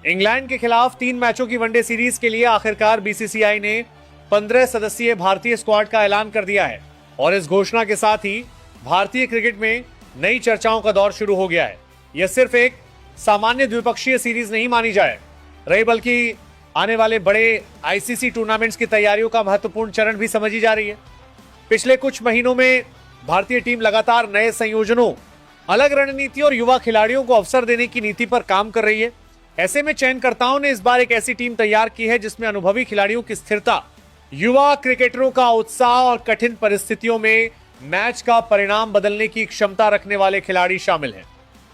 England के खिलाफ 3 मैचों की वनडे सीरीज के लिए आखिरकार बीसीसीआई ने 15 सदस्यीय भारतीय स्क्वाड का ऐलान कर दिया है और इस घोषणा के साथ ही भारतीय क्रिकेट में नई चर्चाओं का दौर शुरू हो गया है। यह सिर्फ एक सामान्य द्विपक्षीय सीरीज नहीं मानी जाए रही, बल्कि आने वाले बड़े आईसीसी टूर्नामेंट्स की तैयारियों का महत्वपूर्ण चरण भी समझी जा रही है। पिछले कुछ महीनों में भारतीय टीम लगातार नए संयोजनों, अलग रणनीति और युवा खिलाड़ियों को अवसर देने की नीति पर काम कर रही है। ऐसे में चयनकर्ताओं ने इस बार एक ऐसी टीम तैयार की है जिसमें अनुभवी खिलाड़ियों की स्थिरता, युवा क्रिकेटरों का उत्साह और कठिन परिस्थितियों में मैच का परिणाम बदलने की क्षमता रखने वाले खिलाड़ी शामिल हैं।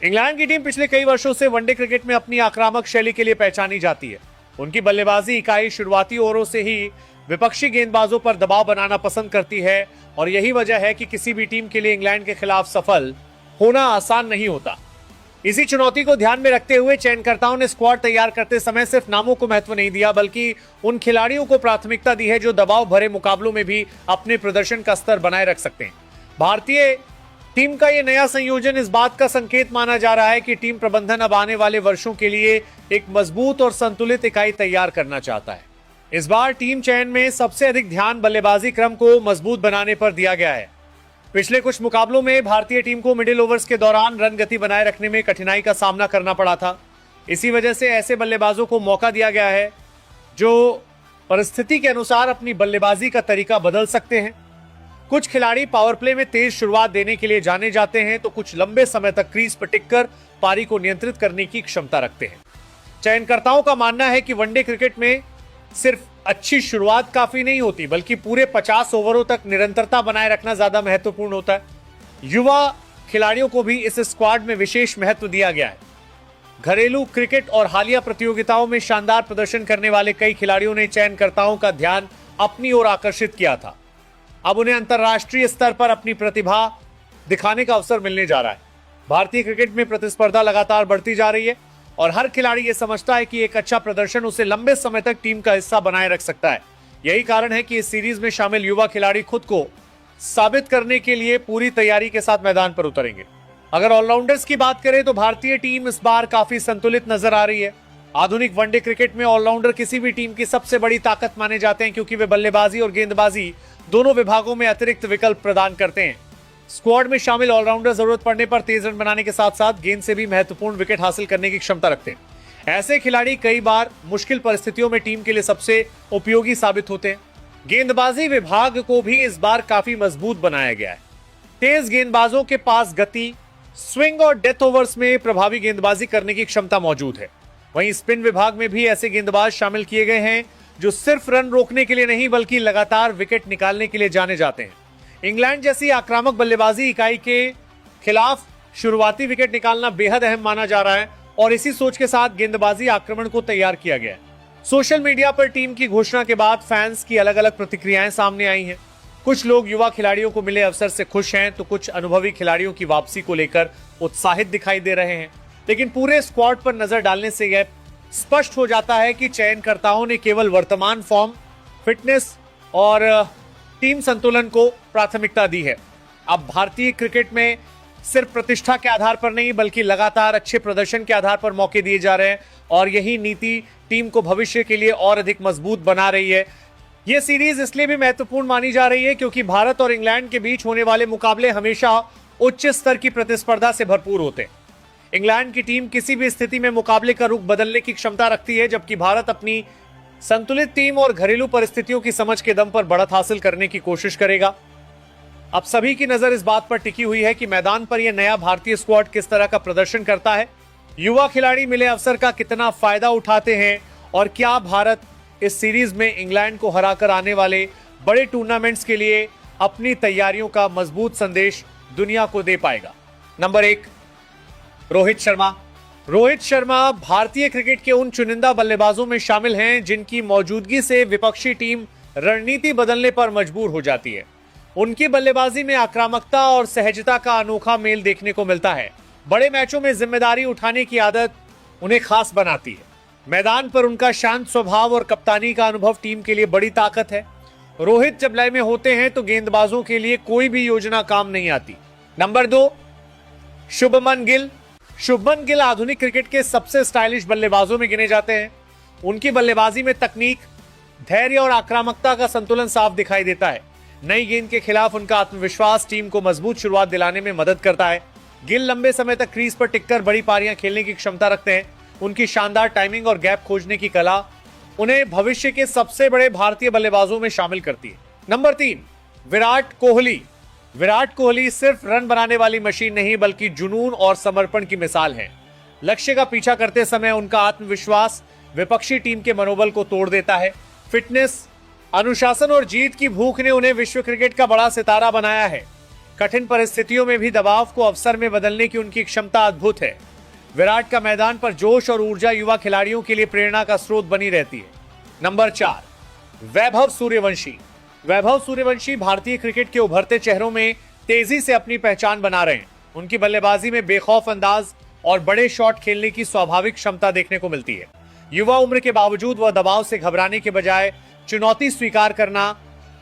इंग्लैंड की टीम पिछले कई वर्षों से वनडे क्रिकेट में अपनी आक्रामक शैली के लिए पहचानी जाती है। उनकी बल्लेबाजी इकाई शुरुआती ओवरों से ही विपक्षी गेंदबाजों पर दबाव बनाना पसंद करती है और यही वजह है कि किसी भी टीम के लिए इंग्लैंड के खिलाफ सफल होना आसान नहीं होता। इसी चुनौती को ध्यान में रखते हुए चयनकर्ताओं ने स्क्वाड तैयार करते समय सिर्फ नामों को महत्व नहीं दिया, बल्कि उन खिलाड़ियों को प्राथमिकता दी है जो दबाव भरे मुकाबलों में भी अपने प्रदर्शन का स्तर बनाए रख सकते हैं। भारतीय टीम का यह नया संयोजन इस बात का संकेत माना जा रहा है कि टीम प्रबंधन अब आने वाले वर्षों के लिए एक मजबूत और संतुलित इकाई तैयार करना चाहता है। इस बार टीम चयन में सबसे अधिक ध्यान बल्लेबाजी क्रम को मजबूत बनाने पर दिया गया है। पिछले कुछ मुकाबलों में भारतीय टीम को मिडिल ओवर्स के दौरान रन गति बनाए रखने में कठिनाई का सामना करना पड़ा था। इसी वजह से ऐसे बल्लेबाजों को मौका दिया गया है जो परिस्थिति के अनुसार अपनी बल्लेबाजी का तरीका बदल सकते हैं। कुछ खिलाड़ी पावर प्ले में तेज शुरुआत देने के लिए जाने जाते हैं, तो कुछ लंबे समय तक क्रीज पर टिककर पारी को नियंत्रित करने की क्षमता रखते हैं। चयनकर्ताओं का मानना है कि वनडे क्रिकेट में सिर्फ अच्छी शुरुआत काफी नहीं होती, बल्कि पूरे 50 ओवरों तक निरंतरता बनाए रखना ज्यादा महत्वपूर्ण होता है। युवा खिलाड़ियों को भी इस स्क्वाड में विशेष महत्व दिया गया है। घरेलू क्रिकेट और हालिया प्रतियोगिताओं में शानदार प्रदर्शन करने वाले कई खिलाड़ियों ने चयनकर्ताओं का ध्यान अपनी ओर आकर्षित किया था। अब उन्हें अंतर्राष्ट्रीय स्तर पर अपनी प्रतिभा दिखाने का अवसर मिलने जा रहा है। भारतीय क्रिकेट में प्रतिस्पर्धा लगातार बढ़ती जा रही है और हर खिलाड़ी यह समझता है कि एक अच्छा प्रदर्शन उसे लंबे समय तक टीम का हिस्सा बनाए रख सकता है। यही कारण है कि इस सीरीज में शामिल युवा खिलाड़ी खुद को साबित करने के लिए पूरी तैयारी के साथ मैदान पर उतरेंगे। अगर ऑलराउंडर्स की बात करें तो भारतीय टीम इस बार काफी संतुलित नजर आ रही है। आधुनिक वनडे क्रिकेट में ऑलराउंडर किसी भी टीम की सबसे बड़ी ताकत माने जाते हैं, क्योंकि वे बल्लेबाजी और गेंदबाजी दोनों विभागों में अतिरिक्त विकल्प प्रदान करते हैं। स्क्वाड में शामिल ऑलराउंडर जरूरत पड़ने पर तेज रन बनाने के साथ साथ गेंद से भी महत्वपूर्ण विकेट हासिल करने की क्षमता रखते हैं। ऐसे खिलाड़ी कई बार मुश्किल परिस्थितियों में टीम के लिए सबसे उपयोगी साबित होते हैं। गेंदबाजी विभाग को भी इस बार काफी मजबूत बनाया गया है। तेज गेंदबाजों के पास गति, स्विंग और डेथ ओवर्स में प्रभावी गेंदबाजी करने की क्षमता मौजूद है। वहीं स्पिन विभाग में भी ऐसे गेंदबाज शामिल किए गए हैं जो सिर्फ रन रोकने के लिए नहीं, बल्कि लगातार विकेट निकालने के लिए जाने जाते हैं। इंग्लैंड जैसी आक्रामक बल्लेबाजी इकाई के खिलाफ शुरुआती विकेट निकालना बेहद अहम माना जा रहा है और इसी सोच के साथ गेंदबाजी आक्रमण को तैयार किया गया है। सोशल मीडिया पर टीम की घोषणा के बाद फैंस की अलग अलग प्रतिक्रियाएं सामने आई हैं। कुछ लोग युवा खिलाड़ियों को मिले अवसर से खुश हैं, तो कुछ अनुभवी खिलाड़ियों की वापसी को लेकर उत्साहित दिखाई दे रहे हैं। लेकिन पूरे स्क्वाड पर नजर डालने से यह स्पष्ट हो जाता है कि चयनकर्ताओं ने केवल वर्तमान फॉर्म, फिटनेस और टीम संतुलन को प्राथमिकता दी है। अब भारतीय क्रिकेट में सिर्फ प्रतिष्ठा के आधार पर नहीं, बल्कि लगातार अच्छे प्रदर्शन के आधार पर मौके दिए जा रहे हैं और यही नीति टीम को भविष्य के लिए और अधिक मजबूत बना रही है। यह सीरीज इसलिए भी महत्वपूर्ण मानी जा रही है क्योंकि भारत और इंग्लैंड के बीच होने वाले मुकाबले हमेशा उच्च स्तर की प्रतिस्पर्धा से भरपूर होते हैं। इंग्लैंड की टीम किसी भी स्थिति में मुकाबले का रुख बदलने की क्षमता रखती है, जबकि भारत अपनी संतुलित टीम और घरेलू परिस्थितियों की समझ के दम पर बढ़त हासिल करने की कोशिश करेगा। अब सभी की नजर इस बात पर टिकी हुई है कि मैदान पर यह नया भारतीय स्क्वाड किस तरह का प्रदर्शन करता है, युवा खिलाड़ी मिले अवसर का कितना फायदा उठाते हैं और क्या भारत इस सीरीज में इंग्लैंड को हराकर आने वाले बड़े टूर्नामेंट्स के लिए अपनी तैयारियों का मजबूत संदेश दुनिया को दे पाएगा। नंबर 1, रोहित शर्मा। रोहित शर्मा भारतीय क्रिकेट के उन चुनिंदा बल्लेबाजों में शामिल हैं जिनकी मौजूदगी से विपक्षी टीम रणनीति बदलने पर मजबूर हो जाती है। उनकी बल्लेबाजी में आक्रामकता और सहजता का अनोखा मेल देखने को मिलता है। बड़े मैचों में जिम्मेदारी उठाने की आदत उन्हें खास बनाती है। मैदान पर उनका शांत स्वभाव और कप्तानी का अनुभव टीम के लिए बड़ी ताकत है। रोहित जब लय में होते हैं तो गेंदबाजों के लिए कोई भी योजना काम नहीं आती। नंबर 2, शुभमन गिल। शुभमन गिल आधुनिक क्रिकेट के सबसे स्टाइलिश बल्लेबाजों में गिने जाते हैं। उनकी बल्लेबाजी में तकनीक, धैर्य और आक्रामकता का संतुलन साफ दिखाई देता है। नई गेंद के खिलाफ उनका आत्मविश्वास टीम को मजबूत शुरुआत दिलाने में मदद करता है। गिल लंबे समय तक क्रीज पर टिककर बड़ी पारियां खेलने की क्षमता रखते हैं। उनकी शानदार टाइमिंग और गैप खोजने की कला उन्हें भविष्य के सबसे बड़े भारतीय बल्लेबाजों में शामिल करती है। नंबर 3, विराट कोहली। विराट कोहली सिर्फ रन बनाने वाली मशीन नहीं बल्कि जुनून और समर्पण की मिसाल है। लक्ष्य का पीछा करते समय उनका आत्मविश्वास विपक्षी टीम के मनोबल को तोड़ देता है। फिटनेस, अनुशासन और जीत की भूख ने उन्हें विश्व क्रिकेट का बड़ा सितारा बनाया है। कठिन परिस्थितियों में भी दबाव को अवसर में बदलने की उनकी क्षमता अद्भुत है। विराट का मैदान पर जोश और ऊर्जा युवा खिलाड़ियों के लिए प्रेरणा का स्रोत बनी रहती है। नंबर 4, वैभव सूर्यवंशी। वैभव सूर्यवंशी भारतीय क्रिकेट के उभरते चेहरों में तेजी से अपनी पहचान बना रहे हैं। उनकी बल्लेबाजी में बेखौफ अंदाज और बड़े शॉट खेलने की स्वाभाविक क्षमता देखने को मिलती है। युवा उम्र के बावजूद वह दबाव से घबराने के बजाय चुनौती स्वीकार करना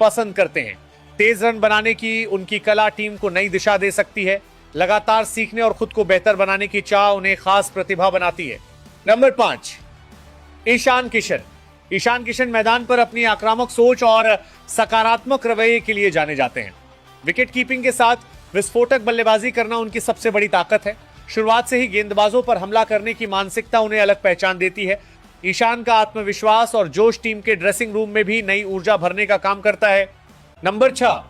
पसंद करते हैं। तेज रन बनाने की उनकी कला टीम को नई दिशा दे सकती है। लगातार सीखने और खुद को बेहतर बनाने की चाह उन्हें खास प्रतिभा बनाती है। नंबर 5, ईशान किशन। ईशान किशन मैदान पर अपनी आक्रामक सोच और सकारात्मक रवैये के लिए जाने जाते हैं। विकेट कीपिंग के साथ विस्फोटक बल्लेबाजी करना उनकी सबसे बड़ी ताकत है। शुरुआत से ही गेंदबाजों पर हमला करने की मानसिकता उन्हें अलग पहचान देती है। ईशान का आत्मविश्वास और जोश टीम के ड्रेसिंग रूम में भी नई ऊर्जा भरने का काम करता है। नंबर 6,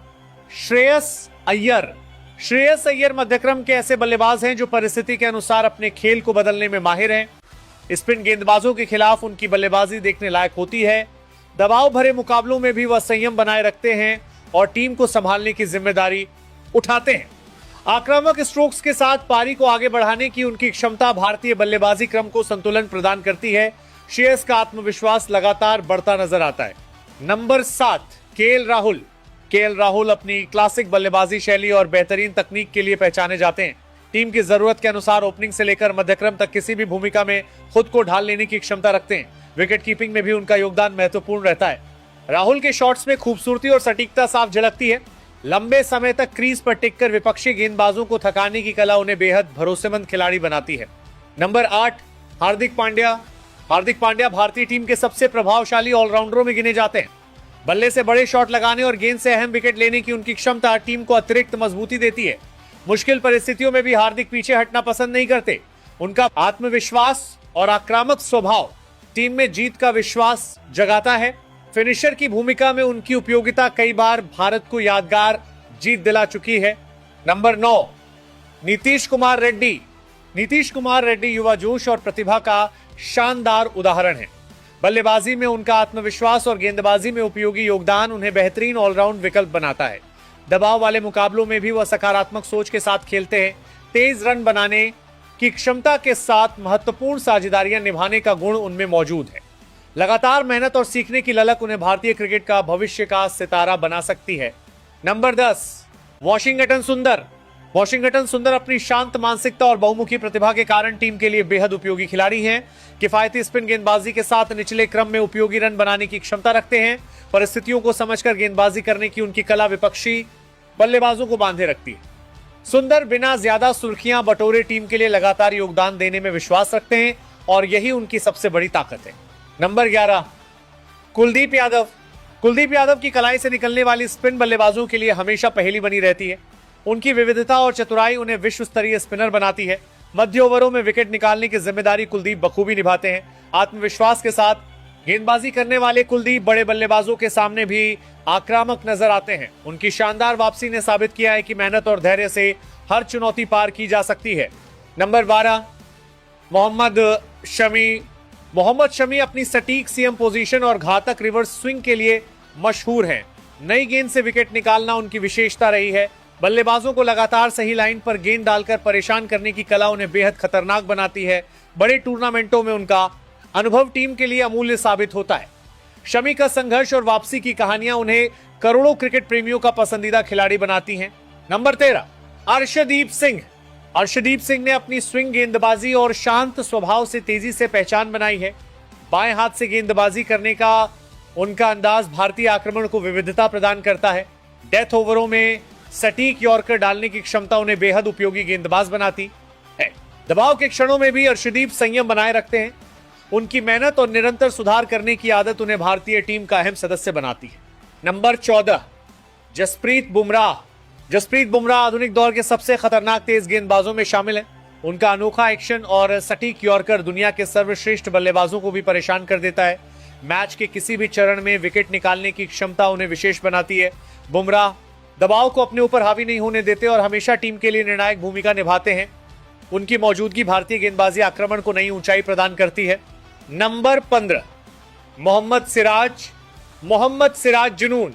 श्रेयस अय्यर। श्रेयस अय्यर मध्यक्रम के ऐसे बल्लेबाज हैं जो परिस्थिति के अनुसार अपने खेल को बदलने में माहिर हैं। स्पिन गेंदबाजों के खिलाफ उनकी बल्लेबाजी देखने लायक होती है। दबाव भरे मुकाबलों में भी वह संयम बनाए रखते हैं और टीम को संभालने की जिम्मेदारी उठाते हैं। आक्रामक स्ट्रोक्स के साथ पारी को आगे बढ़ाने की उनकी क्षमता भारतीय बल्लेबाजी क्रम को संतुलन प्रदान करती है। श्रेयस का आत्मविश्वास लगातार बढ़ता नजर आता है। Number 7, KL Rahul. KL Rahul अपनी क्लासिक बल्लेबाजी शैली और बेहतरीन तकनीक के लिए पहचाने जाते हैं। टीम की जरूरत के अनुसार ओपनिंग से लेकर मध्यक्रम तक किसी भी भूमिका में खुद को ढाल लेने की क्षमता रखते हैं। विकेट कीपिंग में भी उनका योगदान महत्वपूर्ण रहता है। राहुल के शॉट्स में खूबसूरती और सटीकता साफ झलकती है। लंबे समय तक क्रीज पर टिककर विपक्षी गेंदबाजों को थकाने की कला उन्हें बेहद भरोसेमंद खिलाड़ी बनाती है। नंबर 8, हार्दिक पांड्या। हार्दिक पांड्या भारतीय टीम के सबसे प्रभावशाली ऑलराउंडरों में गिने जाते हैं। बल्ले से बड़े शॉट लगाने और गेंद से अहम विकेट लेने की उनकी क्षमता टीम को अतिरिक्त मजबूती देती है। मुश्किल परिस्थितियों में भी हार्दिक पीछे हटना पसंद नहीं करते। उनका आत्मविश्वास और आक्रामक स्वभाव टीम में जीत का विश्वास जगाता है। फिनिशर की भूमिका में उनकी उपयोगिता कई बार भारत को यादगार जीत दिला चुकी है। नंबर 9, नीतीश कुमार रेड्डी। नीतीश कुमार रेड्डी युवा जोश और प्रतिभा का शानदार उदाहरण है। बल्लेबाजी में उनका आत्मविश्वास और गेंदबाजी में उपयोगी योगदान उन्हें बेहतरीन ऑलराउंड विकल्प बनाता है। दबाव वाले मुकाबलों में भी वह सकारात्मक सोच के साथ खेलते हैं। तेज रन बनाने की क्षमता के साथ महत्वपूर्ण साझेदारियां निभाने का गुण उनमें मौजूद है। लगातार मेहनत और सीखने की ललक उन्हें भारतीय क्रिकेट का भविष्य का सितारा बना सकती है। नंबर 10, वॉशिंगटन सुंदर। वॉशिंगटन सुंदर अपनी शांत मानसिकता और बहुमुखी प्रतिभा के कारण टीम के लिए बेहद उपयोगी खिलाड़ी हैं। किफायती स्पिन गेंदबाजी के साथ निचले क्रम में उपयोगी रन बनाने की क्षमता रखते हैं। परिस्थितियों को समझकर गेंदबाजी करने की उनकी कला विपक्षी बल्लेबाजों को बांधे रखती है। सुंदर बिना ज्यादा सुर्खियां बटोरे टीम के लिए लगातार योगदान देने में विश्वास रखते हैं और यही उनकी सबसे बड़ी ताकत है। नंबर 11, कुलदीप यादव। कुलदीप यादव की कलाई से निकलने वाली स्पिन बल्लेबाजों के लिए हमेशा पहेली बनी रहती है। उनकी विविधता और चतुराई उन्हें विश्व स्तरीय स्पिनर बनाती है। मध्य ओवरों में विकेट निकालने की जिम्मेदारी कुलदीप बखूबी निभाते हैं। आत्मविश्वास के साथ गेंदबाजी करने वाले कुलदीप बड़े बल्लेबाजों के सामने भी आक्रामक नजर आते हैं। उनकी शानदार वापसी ने साबित किया है कि मेहनत और धैर्य से हर चुनौती पार की जा सकती है। नंबर 12, मोहम्मद शमी। मोहम्मद शमी अपनी सटीक सीएम पोजीशन और घातक रिवर्स स्विंग के लिए मशहूर हैं। नई गेंद से विकेट निकालना उनकी विशेषता रही है। बल्लेबाजों को लगातार सही लाइन पर गेंद डालकर परेशान करने की कला उन्हें बेहद खतरनाक बनाती है। बड़े टूर्नामेंटों में उनका अनुभव टीम के लिए अमूल्य साबित होता है। शमी का संघर्ष और वापसी की कहानियां उन्हें करोड़ों क्रिकेट प्रेमियों का पसंदीदा खिलाड़ी बनाती हैं। नंबर 13, अर्शदीप सिंह। अर्शदीप सिंह ने अपनी स्विंग गेंदबाजी और शांत स्वभाव से तेजी से पहचान बनाई है। बाएं हाथ से गेंदबाजी करने का उनका अंदाज भारतीय आक्रमण को विविधता प्रदान करता है। डेथ ओवरों में सटीक यॉर्कर डालने की क्षमता उन्हें बेहद उपयोगी गेंदबाज बनाती है। दबाव के क्षणों में भी अर्शदीप संयम बनाए रखते हैं। उनकी मेहनत और निरंतर सुधार करने की आदत उन्हें भारतीय टीम का अहम सदस्य बनाती है। नंबर 14, जसप्रीत बुमराह। जसप्रीत बुमराह आधुनिक दौर के सबसे खतरनाक तेज गेंदबाजों में शामिल हैं। उनका अनोखा एक्शन और सटीक यॉर्कर दुनिया के सर्वश्रेष्ठ बल्लेबाजों को भी परेशान कर देता है। मैच के किसी भी चरण में विकेट निकालने की क्षमता उन्हें विशेष बनाती है। बुमराह दबाव को अपने ऊपर हावी नहीं होने देते और हमेशा टीम के लिए निर्णायक भूमिका निभाते हैं। उनकी मौजूदगी भारतीय गेंदबाजी आक्रमण को नई ऊंचाई प्रदान करती है। नंबर 15, मोहम्मद सिराज। मोहम्मद सिराज जुनून,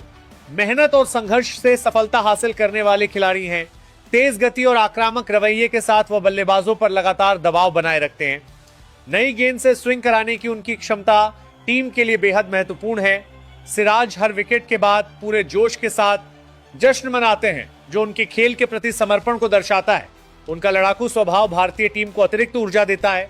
मेहनत और संघर्ष से सफलता हासिल करने वाले खिलाड़ी हैं। तेज गति और आक्रामक रवैये के साथ वह बल्लेबाजों पर लगातार दबाव बनाए रखते हैं। नई गेंद से स्विंग कराने की उनकी क्षमता टीम के लिए बेहद महत्वपूर्ण है। सिराज हर विकेट के बाद पूरे जोश के साथ जश्न मनाते हैं, जो उनके खेल के प्रति समर्पण को दर्शाता है। उनका लड़ाकू स्वभाव भारतीय टीम को अतिरिक्त ऊर्जा देता है।